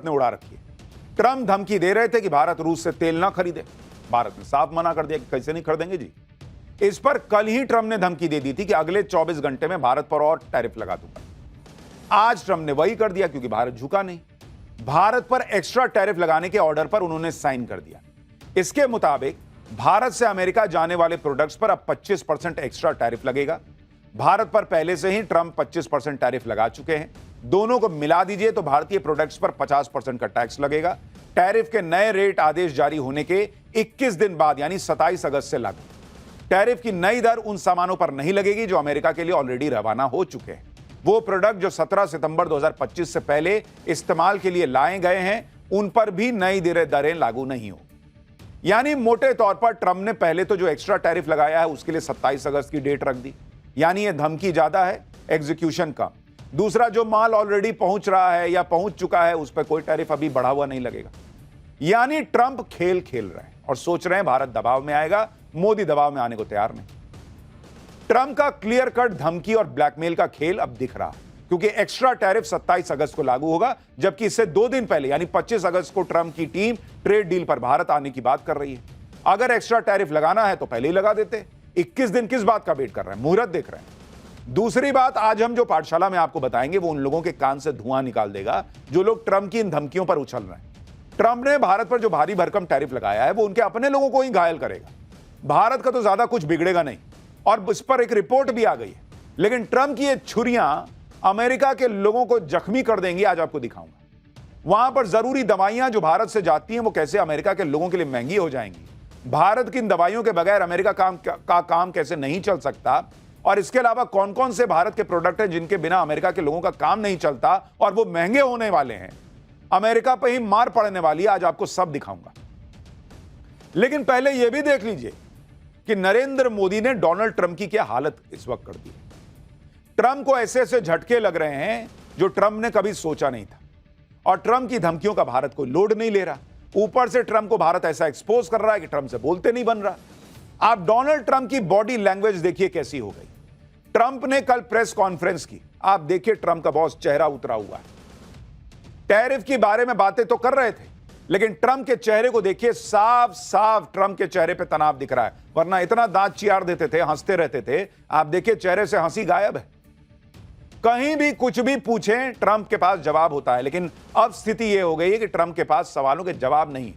ने उड़ा रखी है। ट्रंप धमकी दे रहे थे कि भारत रूस से तेल ना खरीदे। भारत ने साफ मना कर दिया कि कैसे नहीं खरीदेंगे जी। इस पर कल ही ट्रंप ने धमकी दे दी थी कि अगले 24 घंटे में भारत पर और टैरिफ लगा दूंगा। आज ट्रंप ने वही कर दिया क्योंकि भारत झुका नहीं। भारत पर एक्स्ट्रा टैरिफ लगाने के ऑर्डर पर उन्होंने साइन कर दिया। इसके मुताबिक भारत से अमेरिका जाने वाले प्रोडक्ट्स पर अब 25% एक्स्ट्रा टैरिफ लगेगा। भारत पर पहले से ही ट्रंप 25% टैरिफ लगा चुके हैं। दोनों को मिला दीजिए तो भारतीय प्रोडक्ट्स पर 50% का टैक्स लगेगा। टैरिफ के नए रेट आदेश जारी होने के 21 दिन बाद यानी 27 अगस्त से लागू। टैरिफ की नई दर उन सामानों पर नहीं लगेगी जो अमेरिका के लिए ऑलरेडी रवाना हो चुके हैं। वो प्रोडक्ट जो 17 सितंबर 2025 से पहले इस्तेमाल के लिए लाए गए हैं, उन पर भी नई दरें लागू नहीं हो। यानी मोटे तौर पर ट्रंप ने पहले तो जो एक्स्ट्रा टैरिफ लगाया है उसके लिए 27 अगस्त की डेट रख दी। यानी यह धमकी ज्यादा है, एग्जीक्यूशन कम। दूसरा, जो माल ऑलरेडी पहुंच रहा है या पहुंच चुका है उस पर कोई टैरिफ अभी बढ़ा हुआ नहीं लगेगा। यानी ट्रंप खेल खेल रहे हैं और सोच रहे हैं भारत दबाव में आएगा, मोदी दबाव में आने को तैयार नहीं। ट्रंप का क्लियर कट धमकी और ब्लैकमेल का खेल अब दिख रहा है क्योंकि एक्स्ट्रा टैरिफ 27 अगस्त को लागू होगा, जबकि इससे 2 दिन पहले यानी 25 अगस्त को ट्रंप की टीम ट्रेड डील पर भारत आने की बात कर रही है। अगर एक्स्ट्रा टैरिफ लगाना है तो पहले ही लगा देते। 21 दिन किस बात का वेट कर रहे हैं, मुहूर्त देख रहे हैं। दूसरी बात, आज हम जो पाठशाला में आपको बताएंगे वो उन लोगों के कान से धुआं निकाल देगा जो लोग ट्रंप की इन धमकियों पर उछल रहे हैं। ट्रंप ने भारत पर जो भारी भरकम टैरिफ लगाया है वो उनके अपने लोगों को ही घायल करेगा। भारत का तो ज्यादा कुछ बिगड़ेगा नहीं और इस पर एक रिपोर्ट भी आ गई है। लेकिन ट्रंप की ये छुरियां अमेरिका के लोगों को जख्मी कर देंगी। आज आपको दिखाऊंगा वहां पर जरूरी दवाइयां जो भारत से जाती हैं वो कैसे अमेरिका के लोगों के लिए महंगी हो जाएंगी। भारत की इन दवाइयों के बगैर अमेरिका का काम कैसे नहीं चल सकता और इसके अलावा कौन कौन से भारत के प्रोडक्ट हैं जिनके बिना अमेरिका के लोगों का काम नहीं चलता और वो महंगे होने वाले हैं, अमेरिका पर ही मार पड़ने वाली है। आज आपको सब दिखाऊंगा। लेकिन पहले यह भी देख लीजिए कि नरेंद्र मोदी ने डोनाल्ड ट्रंप की क्या हालत इस वक्त कर दी। ट्रंप को ऐसे ऐसे झटके लग रहे हैं जो ट्रंप ने कभी सोचा नहीं था और ट्रंप की धमकियों का भारत को लोड नहीं ले रहा। ऊपर से ट्रंप को भारत ऐसा एक्सपोज कर रहा है कि ट्रंप से बोलते नहीं बन रहा। आप डोनाल्ड ट्रंप की बॉडी लैंग्वेज देखिए कैसी हो गई। ट्रंप ने कल प्रेस कॉन्फ्रेंस की, आप देखिए ट्रंप का बॉस चेहरा उतरा हुआ है। टैरिफ के बारे में बातें तो कर रहे थे लेकिन ट्रंप के चेहरे को देखिए, साफ साफ ट्रंप के चेहरे पे तनाव दिख रहा है। वरना इतना दांत चियार देते थे, हंसते रहते थे, आप देखिए चेहरे से हंसी गायब है। कहीं भी कुछ भी पूछें ट्रंप के पास जवाब होता है। लेकिन अब स्थिति यह हो गई है कि ट्रंप के पास सवालों के जवाब नहीं।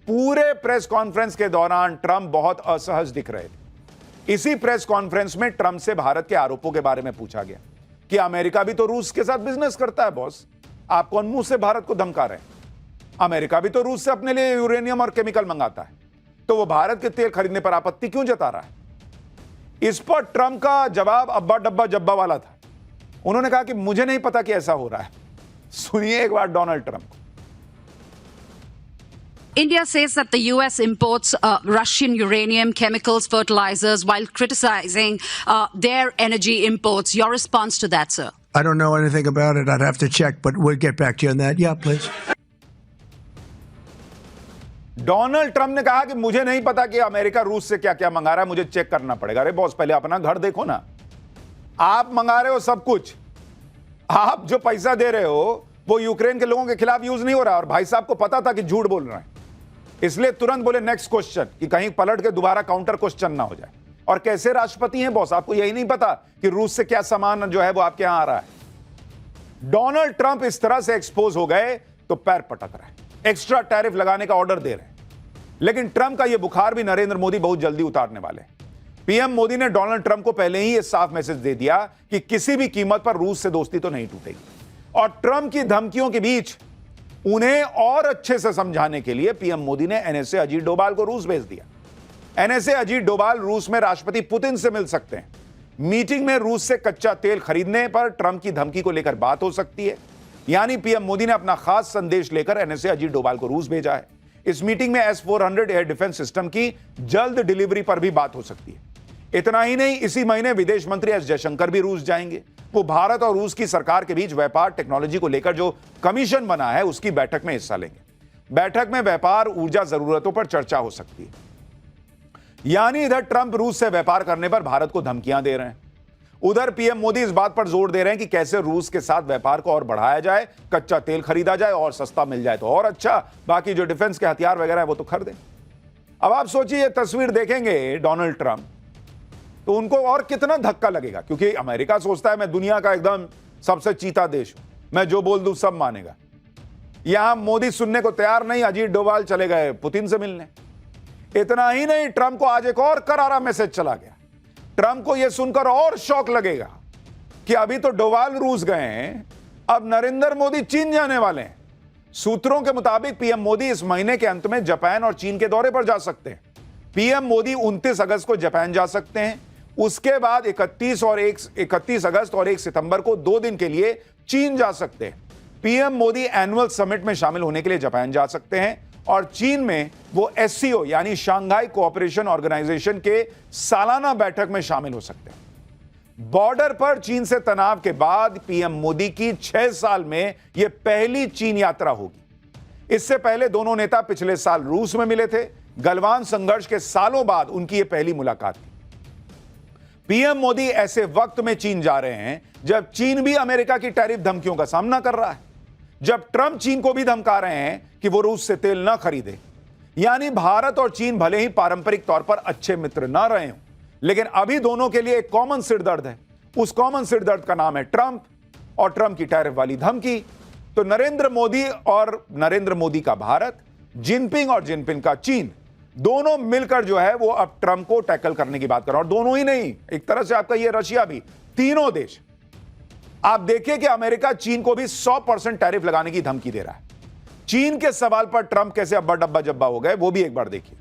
पूरे प्रेस कॉन्फ्रेंस के दौरान ट्रंप बहुत असहज दिख रहे थे। इसी प्रेस कॉन्फ्रेंस में ट्रंप से भारत के आरोपों के बारे में पूछा गया कि अमेरिका भी तो रूस के साथ बिजनेस करता है बॉस, आप कौन मुंह से भारत को धमका रहे हैं? अमेरिका भी तो रूस से अपने लिए यूरेनियम और केमिकल मंगाता है, तो वो भारत के तेल खरीदने पर आपत्ति क्यों जता रहा है? इस पर ट्रंप का जवाब अब्बा डब्बा जब्बा वाला था। उन्होंने कहा कि मुझे नहीं पता कि ऐसा हो रहा है। सुनिए एक बार डोनाल्ड ट्रंप को। India says that the US imports Russian uranium, chemicals, fertilizers, while criticizing their energy imports. Your response to that, sir? I don't know anything about it. I'd have to check, but we'll get back to you on that. Yeah, please. Donald Trump ने कहा कि मुझे नहीं पता कि America रूस से क्या क्या मंगा रहा है, मुझे चेक करना पड़ेगा। अरे बॉस, पहले अपना घर देखो ना। आप मंगा रहे हो सब कुछ, आप जो पैसा दे रहे हो वो यूक्रेन के लोगों के खिलाफ यूज नहीं हो रहा और भाई साहब को पता था कि झूठ बोल रहे हैं, इसलिए तुरंत बोले नेक्स्ट क्वेश्चन कि कहीं पलट के दोबारा काउंटर क्वेश्चन ना हो जाए। और कैसे राष्ट्रपति हैं बॉस, आपको यही नहीं पता कि रूस से क्या सामान जो है वो आपके यहां आ रहा है? डोनाल्ड ट्रंप इस तरह से एक्सपोज हो गए तो पैर पटक रहे हैं, एक्स्ट्रा टैरिफ लगाने का ऑर्डर दे रहे हैं। लेकिन ट्रंप का यह बुखार भी नरेंद्र मोदी बहुत जल्दी उतारने वाले हैं। पीएम मोदी ने डोनाल्ड ट्रंप को पहले ही यह साफ मैसेज दे दिया कि किसी भी कीमत पर रूस से दोस्ती तो नहीं टूटेगी। और ट्रंप की धमकियों के बीच उन्हें और अच्छे से समझाने के लिए पीएम मोदी ने एनएसए अजीत डोभाल को रूस भेज दिया। एनएसए अजीत डोभाल रूस में राष्ट्रपति पुतिन से मिल सकते हैं। मीटिंग में रूस से कच्चा तेल खरीदने पर ट्रंप की धमकी को लेकर बात हो सकती है। यानी पीएम मोदी ने अपना खास संदेश लेकर एनएसए अजीत डोभाल को रूस भेजा है। इस मीटिंग में S-400 एयर डिफेंस सिस्टम की जल्द डिलीवरी पर भी बात हो सकती है। इतना ही नहीं, इसी महीने विदेश मंत्री एस जयशंकर भी रूस जाएंगे। वो भारत और रूस की सरकार के बीच व्यापार टेक्नोलॉजी को लेकर जो कमीशन बना है उसकी बैठक में हिस्सा लेंगे। बैठक में व्यापार ऊर्जा जरूरतों पर चर्चा हो सकती है। यानी इधर ट्रंप रूस से व्यापार करने पर भारत को धमकियां दे रहे हैं, उधर पीएम मोदी इस बात पर जोर दे रहे हैं कि कैसे रूस के साथ व्यापार को और बढ़ाया जाए, कच्चा तेल खरीदा जाए और सस्ता मिल जाए तो और अच्छा, बाकी जो डिफेंस के हथियार वगैरह है वो तो खरीदें। अब आप सोचिए, ये तस्वीर देखेंगे डोनाल्ड ट्रंप तो उनको और कितना धक्का लगेगा, क्योंकि अमेरिका सोचता है मैं दुनिया का एकदम सबसे चीता देश हूं, मैं जो बोल दूं सब मानेगा। यहां मोदी सुनने को तैयार नहीं, अजीत डोभाल चले गए पुतिन से मिलने। इतना ही नहीं, ट्रंप को आज एक और करारा मैसेज चला गया। ट्रंप को यह सुनकर और शौक लगेगा कि अभी तो डोभाल रूस गए हैं, अब नरेंद्र मोदी चीन जाने वाले हैं। सूत्रों के मुताबिक पीएम मोदी इस महीने के अंत में जापान और चीन के दौरे पर जा सकते हैं। पीएम मोदी 29 अगस्त को जापान जा सकते हैं, उसके बाद 31 अगस्त और 1 सितंबर को 2 दिन के लिए चीन जा सकते हैं। पीएम मोदी एनुअल समिट में शामिल होने के लिए जापान जा सकते हैं और चीन में वो एससीओ यानी शांघाई कोऑपरेशन ऑर्गेनाइजेशन के सालाना बैठक में शामिल हो सकते हैं। बॉर्डर पर चीन से तनाव के बाद पीएम मोदी की 6 साल में यह पहली चीन यात्रा होगी। इससे पहले दोनों नेता पिछले साल रूस में मिले थे। गलवान संघर्ष के सालों बाद उनकी यह पहली मुलाकात थी। पीएम मोदी ऐसे वक्त में चीन जा रहे हैं जब चीन भी अमेरिका की टैरिफ धमकियों का सामना कर रहा है, जब ट्रंप चीन को भी धमका रहे हैं कि वो रूस से तेल ना खरीदे। यानी भारत और चीन भले ही पारंपरिक तौर पर अच्छे मित्र ना रहे हों, लेकिन अभी दोनों के लिए एक कॉमन सिरदर्द है। उस कॉमन सिरदर्द का नाम है ट्रंप और ट्रंप की टैरिफ वाली धमकी। तो नरेंद्र मोदी और नरेंद्र मोदी का भारत, जिनपिंग और जिनपिंग का चीन, दोनों मिलकर जो है वो अब ट्रंप को टैकल करने की बात कर रहे हैं। और दोनों ही नहीं, एक तरह से आपका ये रशिया भी, तीनों देश। आप देखिए कि अमेरिका चीन को भी 100% टैरिफ लगाने की धमकी दे रहा है। चीन के सवाल पर ट्रंप कैसे अब्बा डब्बा जब्बा हो गए, वो भी एक बार देखिए।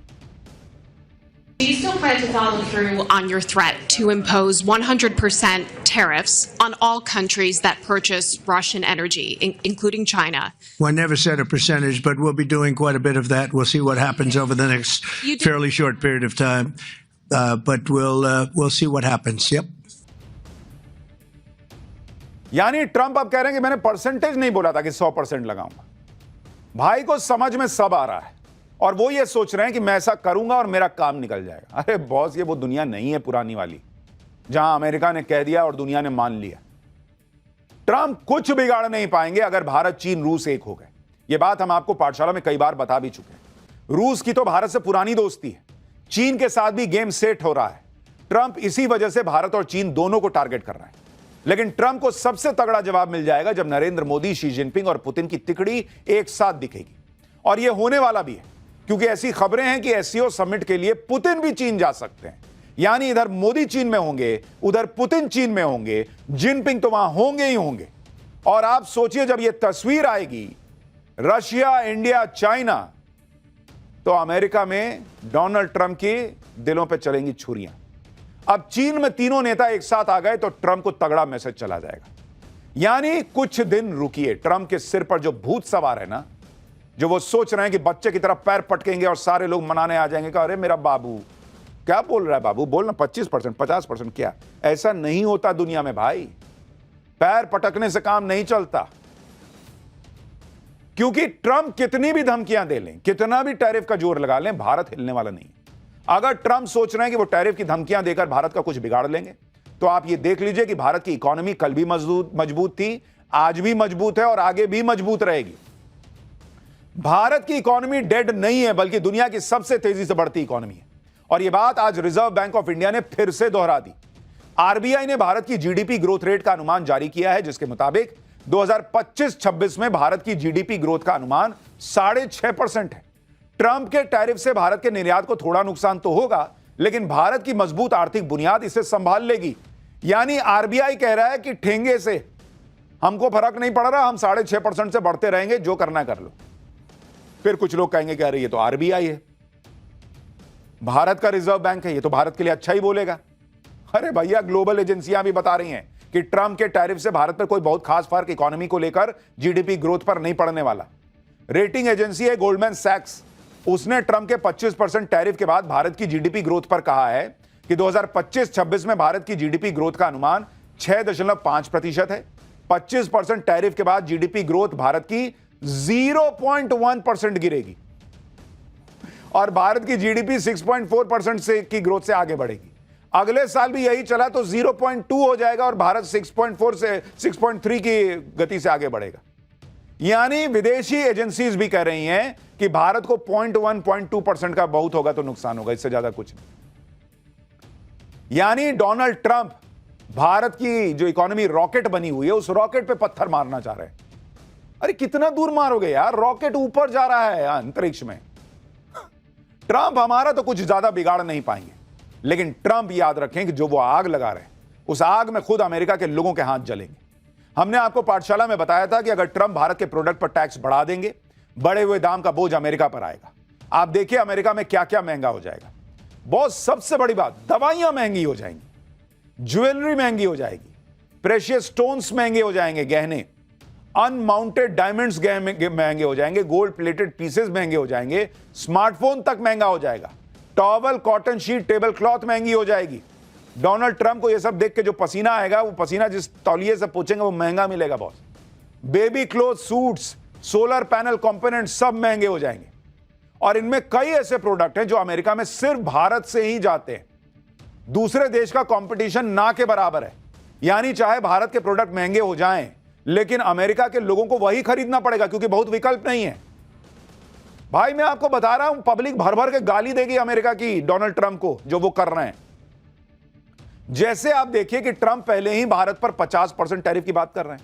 Do you still plan to follow through on your threat to impose 100% tariffs on all countries that purchase Russian energy, including China? Well, I never said a percentage, but we'll be doing quite a bit of that. We'll see what happens over the next fairly short period of time. But we'll see what happens. Yep. यानी Trump अब कह रहे हैं कि मैंने percentage नहीं बोला था कि 100% लगाऊंगा। भाई को समझ में सब आ रहा है और वो ये सोच रहे हैं कि मैं ऐसा करूंगा और मेरा काम निकल जाएगा। अरे बॉस, ये वो दुनिया नहीं है पुरानी वाली, जहां अमेरिका ने कह दिया और दुनिया ने मान लिया। ट्रंप कुछ बिगाड़ नहीं पाएंगे अगर भारत, चीन, रूस एक हो गए। ये बात हम आपको पाठशाला में कई बार बता भी चुके हैं। रूस की तो भारत से पुरानी दोस्ती है, चीन के साथ भी गेम सेट हो रहा है। ट्रंप इसी वजह से भारत और चीन दोनों को टारगेट कर रहा है। लेकिन ट्रंप को सबसे तगड़ा जवाब मिल जाएगा जब नरेंद्र मोदी, शी जिनपिंग और पुतिन की तिकड़ी एक साथ दिखेगी। और यह होने वाला भी है, क्योंकि ऐसी खबरें हैं कि एससीओ समिट के लिए पुतिन भी चीन जा सकते हैं। यानी इधर मोदी चीन में होंगे, उधर पुतिन चीन में होंगे, जिनपिंग तो वहां होंगे ही होंगे। और आप सोचिए, जब यह तस्वीर आएगी रशिया, इंडिया, चाइना, तो अमेरिका में डोनाल्ड ट्रंप के दिलों पे चलेंगी छुरियां। अब चीन में तीनों नेता एक साथ आ गए तो ट्रंप को तगड़ा मैसेज चला जाएगा। यानी कुछ दिन रुकिए, ट्रंप के सिर पर जो भूत सवार है ना, जो वो सोच रहे हैं कि बच्चे की तरह पैर पटकेंगे और सारे लोग मनाने आ जाएंगे कि अरे मेरा बाबू क्या बोल रहा है, बाबू बोलना 25%, 50%, क्या ऐसा नहीं होता दुनिया में भाई। पैर पटकने से काम नहीं चलता, क्योंकि ट्रंप कितनी भी धमकियां दे लें, कितना भी टैरिफ का जोर लगा लें, भारत हिलने वाला नहीं। अगर ट्रंप सोच रहे हैं कि वो टैरिफ की धमकियां देकर भारत का कुछ बिगाड़ लेंगे, तो आप ये देख लीजिए कि भारत की इकोनॉमी कल भी मजबूत थी, आज भी मजबूत है और आगे भी मजबूत रहेगी। भारत की इकोनॉमी डेड नहीं है, बल्कि दुनिया की सबसे तेजी से बढ़ती इकोनॉमी है। और यह बात आज रिजर्व बैंक ऑफ इंडिया ने फिर से दोहरा दी। आरबीआई ने भारत की जीडीपी ग्रोथ रेट का अनुमान जारी किया है, जिसके मुताबिक 2025-26 में भारत की जीडीपी ग्रोथ का अनुमान 6.5% है। ट्रंप के टैरिफ से भारत के निर्यात को थोड़ा नुकसान तो होगा, लेकिन भारत की मजबूत आर्थिक बुनियाद इसे संभाल लेगी। यानी आरबीआई कह रहा है कि ठेंगे से हमको फर्क नहीं पड़ रहा, हम 6.5% से बढ़ते रहेंगे, जो करना कर लो। फिर कुछ लोग कहेंगे कि अरे ये तो आरबीआई है, भारत का रिजर्व बैंक है, ये तो भारत के लिए अच्छा ही बोलेगा। अरे भैया, ग्लोबल एजेंसियां भी बता रही हैं कि ट्रंप के टैरिफ से भारत पर कोई बहुत खास फर्क इकोनॉमी को लेकर, जीडीपी ग्रोथ पर नहीं पड़ने वाला। रेटिंग एजेंसी है गोल्डमैन सैक्स, उसने ट्रंप के 25% टैरिफ के बाद भारत की जीडीपी ग्रोथ पर कहा है कि 2025-26 में भारत की जीडीपी ग्रोथ का अनुमान 6.5% है। 25% टैरिफ के बाद जीडीपी ग्रोथ भारत की 0.1% गिरेगी और भारत की जीडीपी 6.4% से की ग्रोथ से आगे बढ़ेगी। अगले साल भी यही चला तो 0.2 हो जाएगा और भारत 6.4 से 6.3 की गति से आगे बढ़ेगा। यानी विदेशी एजेंसीज भी कह रही हैं कि भारत को 0.1-0.2% का बहुत होगा तो नुकसान होगा, इससे ज्यादा कुछ नहीं। यानी डोनाल्ड ट्रंप भारत की जो इकोनॉमी रॉकेट बनी हुई है उस रॉकेट पे पत्थर मारना चाह रहे हैं। अरे कितना दूर मारोगे यार, रॉकेट ऊपर जा रहा है अंतरिक्ष में। ट्रंप हमारा तो कुछ ज्यादा बिगाड़ नहीं पाएंगे, लेकिन ट्रंप याद रखें कि जो वो आग लगा रहे हैं उस आग में खुद अमेरिका के लोगों के हाथ जलेंगे। हमने आपको पाठशाला में बताया था कि अगर ट्रंप भारत के प्रोडक्ट पर टैक्स बढ़ा देंगे, बढ़े हुए दाम का बोझ अमेरिका पर आएगा। आप देखिए अमेरिका में क्या क्या महंगा हो जाएगा। बहुत सबसे बड़ी बात, दवाइयां महंगी हो जाएंगी, ज्वेलरी महंगी हो जाएगी, प्रेशियस स्टोन्स महंगे हो जाएंगे, गहने, अनमाउंटेड डायमंड्स महंगे हो जाएंगे, गोल्ड प्लेटेड पीसेस महंगे हो जाएंगे, स्मार्टफोन तक महंगा हो जाएगा, towel, cotton sheet, table cloth महंगी हो जाएगी। डोनाल्ड ट्रंप को यह सब देख के जो पसीना आएगा, वो पसीना जिस तौलिए से पूछेंगे वो महंगा मिलेगा boss. Baby cloth, suits, solar panel component सब महंगे हो जाएंगे। और इनमें कई ऐसे प्रोडक्ट हैं जो अमेरिका में सिर्फ भारत से ही जाते हैं, दूसरे देश का कंपटीशन ना के बराबर है। यानी चाहे भारत के प्रोडक्ट महंगे हो जाएं, लेकिन अमेरिका के लोगों को वही खरीदना पड़ेगा क्योंकि बहुत विकल्प नहीं है। भाई मैं आपको बता रहा हूं, पब्लिक भर भर के गाली देगी अमेरिका की डोनाल्ड ट्रंप को जो वो कर रहे हैं। जैसे आप देखिए कि ट्रंप पहले ही भारत पर 50% टैरिफ की बात कर रहे हैं,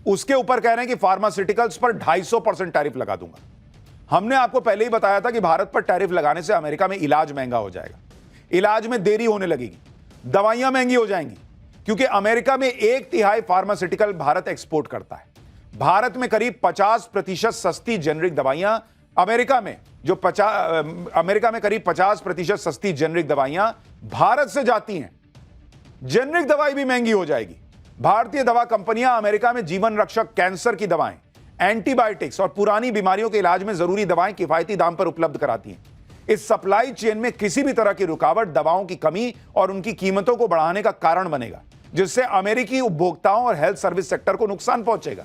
उसके ऊपर कह रहे हैं कि फार्मास्यूटिकल्स पर 250% टैरिफ लगा दूंगा। हमने आपको पहले ही बताया था कि भारत पर टैरिफ लगाने से अमेरिका में इलाज महंगा हो जाएगा, इलाज में देरी होने लगेगी, दवाइयां महंगी हो जाएंगी, क्योंकि अमेरिका में 1/3 फार्मास्यूटिकल भारत एक्सपोर्ट करता है। भारत में करीब 50% सस्ती जेनरिक दवाइयां अमेरिका में करीब 50% सस्ती जेनरिक दवाइयां भारत से जाती हैं। जेनरिक दवाई भी महंगी हो जाएगी। भारतीय दवा कंपनियां अमेरिका में जीवन रक्षक कैंसर की दवाएं, एंटीबायोटिक्स और पुरानी बीमारियों के इलाज में जरूरी दवाएं किफायती दाम पर उपलब्ध कराती हैं। इस सप्लाई चेन में किसी भी तरह की रुकावट दवाओं की कमी और उनकी कीमतों को बढ़ाने का कारण बनेगा, जिससे अमेरिकी उपभोक्ताओं और हेल्थ सर्विस सेक्टर को नुकसान पहुंचेगा।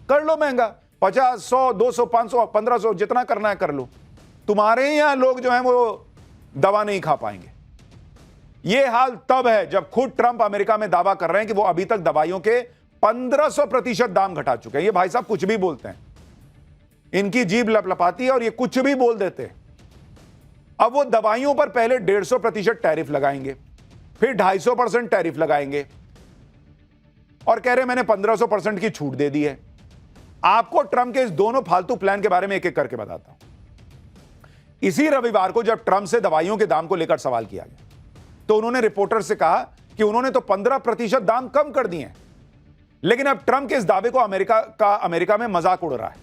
कर लो महंगा, 50, 100, 200, 500, 1500 जितना करना है कर लो। तुम्हारे ही यहां लोग जो हैं वो दवा नहीं खा पाएंगे। यह हाल तब है जब खुद ट्रंप अमेरिका में दावा कर रहे हैं कि वो अभी तक दवाइयों के 1500% दाम घटा चुके हैं। ये भाई साहब कुछ भी बोलते हैं, इनकी जीभ लपलपाती है और ये कुछ भी बोल देते हैं। अब वो दवाइयों पर पहले 150% टैरिफ लगाएंगे, फिर 250% टैरिफ लगाएंगे और कह रहे मैंने 1500% की छूट दे दी है। आपको ट्रंप के इस दोनों फालतू प्लान के बारे में एक एक करके बताता हूं। इसी रविवार को जब ट्रंप से दवाइयों के दाम को लेकर सवाल किया गया तो उन्होंने रिपोर्टर से कहा कि उन्होंने तो 15% दाम कम कर दिए हैं। लेकिन अब ट्रंप के इस दावे को अमेरिका में मजाक उड़ रहा है,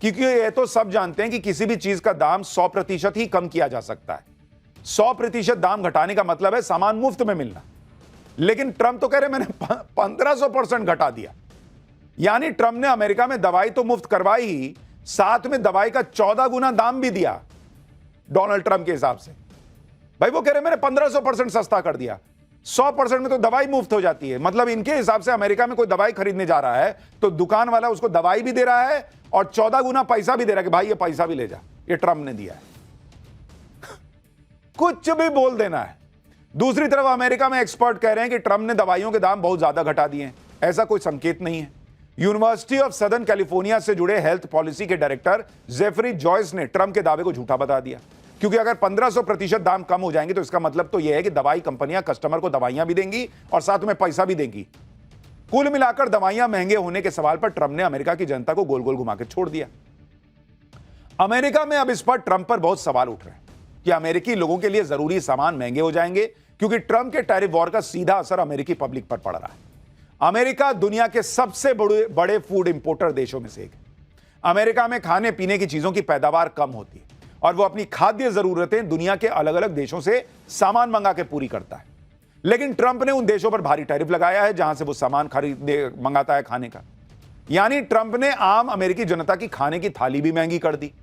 क्योंकि ये तो सब जानते हैं कि किसी भी चीज का दाम 100% ही कम किया जा सकता है। 100% दाम घटाने का मतलब है सामान मुफ्त में मिलना। लेकिन ट्रंप तो कह रहे मैंने 1500% घटा दिया। यानी ट्रंप ने अमेरिका में दवाई तो मुफ्त करवाई ही, साथ में दवाई का 14 गुना दाम भी दिया डोनाल्ड ट्रंप के हिसाब से। भाई वो कह रहे मैंने 1500% सस्ता कर दिया। 100% में तो दवाई मुफ्त हो जाती है। मतलब इनके हिसाब से अमेरिका में कोई दवाई खरीदने जा रहा है तो दुकान वाला उसको दवाई भी दे रहा है और 14 गुना पैसा भी दे रहा है कि भाई ये पैसा भी ले जा, ये ट्रंप ने दिया है। कुछ भी बोल देना है। दूसरी तरफ अमेरिका में एक्सपर्ट कह रहे हैं कि ट्रंप ने दवाइयों के दाम बहुत ज्यादा घटा दिए हैं। ऐसा कोई संकेत नहीं है। यूनिवर्सिटी ऑफ सदर्न कैलिफोर्निया से जुड़े हेल्थ पॉलिसी के डायरेक्टर जेफरी जॉयस ने ट्रंप के दावे को झूठा बता दिया, क्योंकि अगर 1500% दाम कम हो जाएंगे तो इसका मतलब तो यह है कि दवाई कंपनियां कस्टमर को दवाइयां भी देंगी और साथ में पैसा भी देंगी। कुल मिलाकर दवाइयां महंगे होने के सवाल पर ट्रंप ने अमेरिका की जनता को गोल गोल घुमा के छोड़ दिया। अमेरिका में अब इस पर ट्रंप पर बहुत सवाल उठ रहे हैं कि अमेरिकी लोगों के लिए जरूरी सामान महंगे हो जाएंगे, क्योंकि ट्रंप के टैरिफ वॉर का सीधा असर अमेरिकी पब्लिक पर पड़ रहा है। अमेरिका दुनिया के सबसे बड़े फूड इंपोर्टर देशों में से एक है। अमेरिका में खाने पीने की चीजों की पैदावार कम होती है और वो अपनी खाद्य जरूरतें दुनिया के अलग अलग देशों से सामान मंगा के पूरी करता है। लेकिन ट्रंप ने उन देशों पर भारी टैरिफ लगाया है जहां से वो सामान मंगाता है खाने का। यानी ट्रंप ने आम अमेरिकी जनता की खाने की थाली भी महंगी कर दी।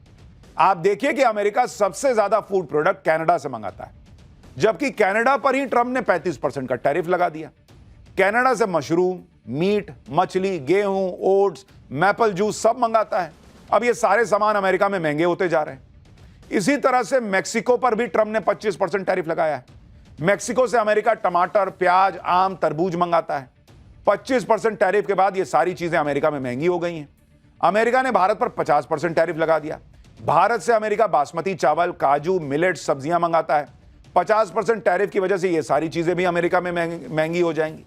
आप देखिए कि अमेरिका सबसे ज्यादा फूड प्रोडक्ट कनाडा से मंगाता है, जबकि कनाडा पर ही ट्रंप ने 35% का टैरिफ लगा दिया। कनाडा से मशरूम, मीट, मछली, गेहूं, ओट्स, मैपल जूस सब मंगाता है। अब ये सारे सामान अमेरिका में महंगे होते जा रहे हैं। इसी तरह से मेक्सिको पर भी ट्रंप ने 25% टैरिफ लगाया है। मैक्सिको से अमेरिका टमाटर, प्याज, आम, तरबूज मंगाता है। 25% टैरिफ के बाद ये सारी चीजें अमेरिका में महंगी हो गई हैं। अमेरिका ने भारत पर 50% टैरिफ लगा दिया। भारत से अमेरिका बासमती चावल, काजू, मिलेट, सब्जियां मंगाता है। 50% टैरिफ की वजह से ये सारी चीजें भी अमेरिका में महंगी हो जाएंगी।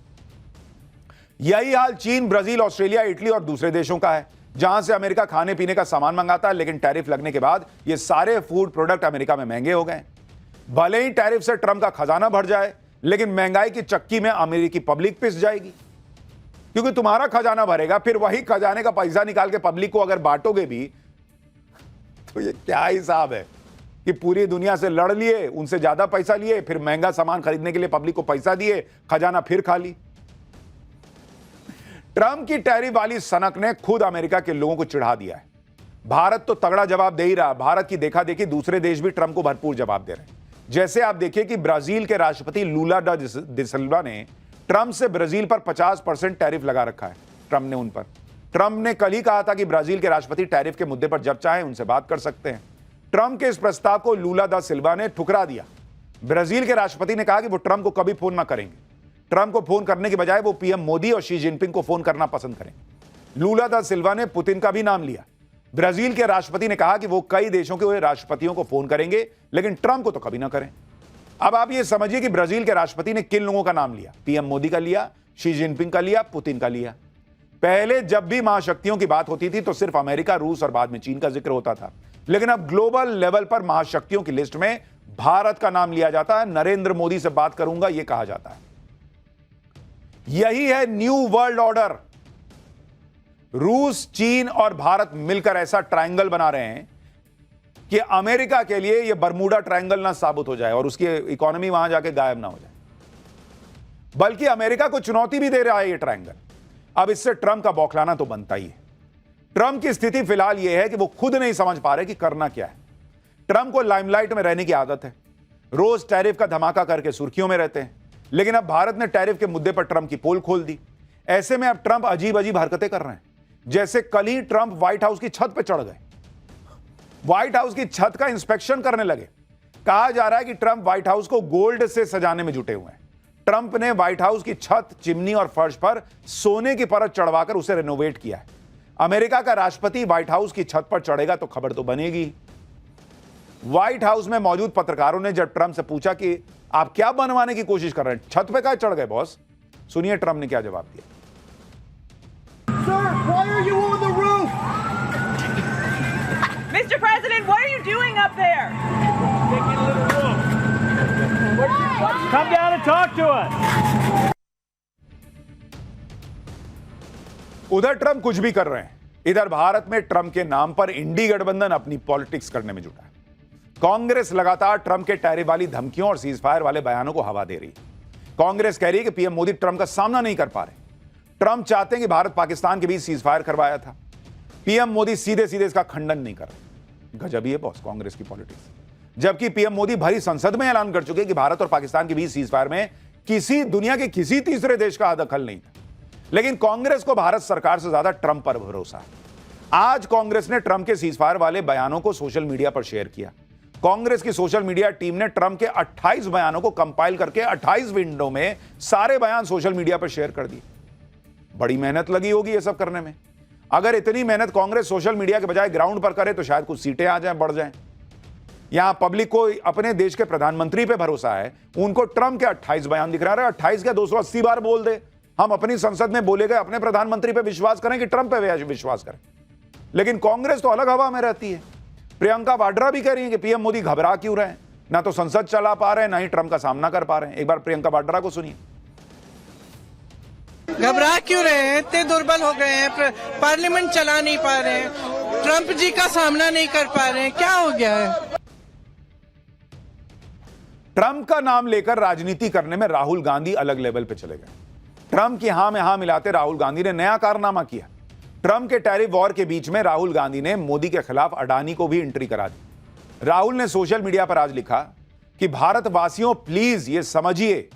यही हाल चीन, ब्राजील, ऑस्ट्रेलिया, इटली और दूसरे देशों का है, जहां से अमेरिका खाने पीने का सामान मंगाता है, लेकिन टैरिफ लगने के बाद ये सारे फूड प्रोडक्ट अमेरिका में महंगे हो गए। भले ही टैरिफ से ट्रंप का खजाना भर जाए, लेकिन महंगाई की चक्की में अमेरिकी पब्लिक पिस जाएगी, क्योंकि तुम्हारा खजाना भरेगा, फिर वही खजाने का पैसा निकाल के पब्लिक को अगर बांटोगे भी, तो ये क्या हिसाब है कि पूरी दुनिया से लड़ लिए, उनसे ज्यादा पैसा लिए, फिर महंगा सामान खरीदने के लिए पब्लिक को पैसा दिए, खजाना फिर खाली। ट्रंप की टैरिफ वाली सनक ने खुद अमेरिका के लोगों को चिढ़ा दिया है। भारत तो तगड़ा जवाब दे ही रहा। भारत की देखा देखी दूसरे देश भी ट्रंप को भरपूर जवाब दे रहे हैं। जैसे आप देखिए कि ब्राजील के राष्ट्रपति लूला डा सिल्वा ने ट्रंप से ब्राजील पर 50% टैरिफ लगा रखा है। ट्रंप ने उन पर। ट्रंप ने कल ही कहा था कि ब्राजील के राष्ट्रपति टैरिफ के मुद्दे पर जब चाहे उनसे बात कर सकते हैं। ट्रंप के इस प्रस्ताव को लूला दा सिल्वा ने ठुकरा दिया। ब्राजील के राष्ट्रपति ने कहा कि वो ट्रंप को कभी फोन ना करेंगे। ट्रंप को फोन करने के बजाय वो पीएम मोदी और शी जिनपिंग को फोन करना पसंद करेंगे। लूला दा सिल्वा ने पुतिन का भी नाम लिया। ब्राजील के राष्ट्रपति ने कहा कि वो कई देशों के राष्ट्रपतियों को फोन करेंगे, लेकिन ट्रंप को तो कभी ना करें। अब आप ये समझिए कि ब्राजील के राष्ट्रपति ने किन लोगों का नाम लिया। पीएम मोदी का लिया, शी जिनपिंग का लिया, पुतिन का लिया। पहले जब भी महाशक्तियों की बात होती थी तो सिर्फ अमेरिका, रूस और बाद में चीन का जिक्र होता था, लेकिन अब ग्लोबल लेवल पर महाशक्तियों की लिस्ट में भारत का नाम लिया जाता है। नरेंद्र मोदी से बात करूंगा, यह कहा जाता है। यही है न्यू वर्ल्ड ऑर्डर। रूस, चीन और भारत मिलकर ऐसा ट्रायंगल बना रहे हैं कि अमेरिका के लिए यह बरमूडा ट्रायंगल ना साबित हो जाए और उसकी इकोनॉमी वहां जाके गायब ना हो जाए, बल्कि अमेरिका को चुनौती भी दे रहा है यह ट्रायंगल। अब इससे ट्रंप का बौखलाना तो बनता ही है। ट्रंप की स्थिति फिलहाल यह है कि वो खुद नहीं समझ पा रहे कि करना क्या है। ट्रंप को लाइमलाइट में रहने की आदत है। रोज टैरिफ का धमाका करके सुर्खियों में रहते हैं, लेकिन अब भारत ने टैरिफ के मुद्दे पर ट्रंप की पोल खोल दी। ऐसे में अब ट्रंप अजीब अजीब हरकतें कर रहे हैं। जैसे कल ही ट्रंप व्हाइट हाउस की छत पर चढ़ गए, व्हाइट हाउस की छत का इंस्पेक्शन करने लगे। कहा जा रहा है कि ट्रंप व्हाइट हाउस को गोल्ड से सजाने में जुटे हुए हैं। ट्रंप ने व्हाइट हाउस की छत, चिमनी और फर्श पर सोने की परत चढ़वाकर उसे रेनोवेट किया है। अमेरिका का राष्ट्रपति व्हाइट हाउस की छत पर चढ़ेगा तो खबर तो बनेगी। व्हाइट हाउस में मौजूद पत्रकारों ने जब ट्रंप से पूछा कि आप क्या बनवाने की कोशिश कर रहे हैं, छत पे क्या चढ़ गए बॉस, सुनिए ट्रंप ने क्या जवाब दिया। Sir, why are you on the roof? Mr. President, what are you doing up there? Come down and talk to us. उधर ट्रंप कुछ भी कर रहे हैं, इधर भारत में ट्रंप के नाम पर इंडी गठबंधन अपनी पॉलिटिक्स करने में जुटा है। कांग्रेस लगातार ट्रंप के टैरिफ वाली धमकियों और सीजफायर वाले बयानों को हवा दे रही है। कांग्रेस कह रही है कि पीएम मोदी ट्रंप का सामना नहीं कर पा रहे। ट्रंप चाहते हैं कि भारत पाकिस्तान के बीच सीजफायर करवाया था, पीएम मोदी सीधे सीधे इसका खंडन नहीं कर रहे। गजब ही है बॉस कांग्रेस की पॉलिटिक्स। जबकि पीएम मोदी भरी संसद में ऐलान कर चुके कि भारत और पाकिस्तान के बीच सीजफायर में किसी दुनिया के किसी तीसरे देश का दखल नहीं था, लेकिन कांग्रेस को भारत सरकार से ज्यादा ट्रंप पर भरोसा है। आज कांग्रेस ने ट्रंप के सीजफायर वाले बयानों को सोशल मीडिया पर शेयर किया। कांग्रेस की सोशल मीडिया टीम ने ट्रंप के 28 बयानों को कंपाइल करके 28 विंडो में सारे बयान सोशल मीडिया पर शेयर कर दिए। बड़ी मेहनत लगी होगी ये सब करने में। अगर इतनी मेहनत कांग्रेस सोशल मीडिया के बजाय ग्राउंड पर करे तो शायद कुछ सीटें आ जाएं, बढ़ जाएं। यहां पब्लिक को अपने देश के प्रधानमंत्री पे भरोसा है, उनको ट्रंप के 28 बयान दिख रहा है। 28 क्या 280 बार बोल दे, हम अपनी संसद में बोले गए अपने प्रधानमंत्री पे विश्वास करें कि ट्रंप पे विश्वास करें। लेकिन कांग्रेस तो अलग हवा में रहती है। प्रियंका वाड्रा भी कह रही है कि पीएम मोदी घबरा क्यों रहे हैं, ना तो संसद चला पा रहे हैं, ना ही ट्रंप का सामना कर पा रहे हैं। एक बार प्रियंका वाड्रा को सुनिए। घबरा क्यों रहे हैं, इतने दुर्बल हो गए हैं, पार्लियामेंट चला नहीं पा रहे हैं, ट्रंप जी का सामना नहीं कर पा रहे हैं, क्या हो गया है। ट्रंप का नाम लेकर राजनीति करने में राहुल गांधी अलग लेवल पे चले गए। ट्रंप की हां में हां मिलाते राहुल गांधी ने नया कारनामा किया। ट्रंप के टैरिफ वॉर के बीच में राहुल गांधी ने मोदी के खिलाफ अडानी को भी एंट्री करा दी। राहुल ने सोशल मीडिया पर आज लिखा कि भारतवासियों प्लीज ये समझिए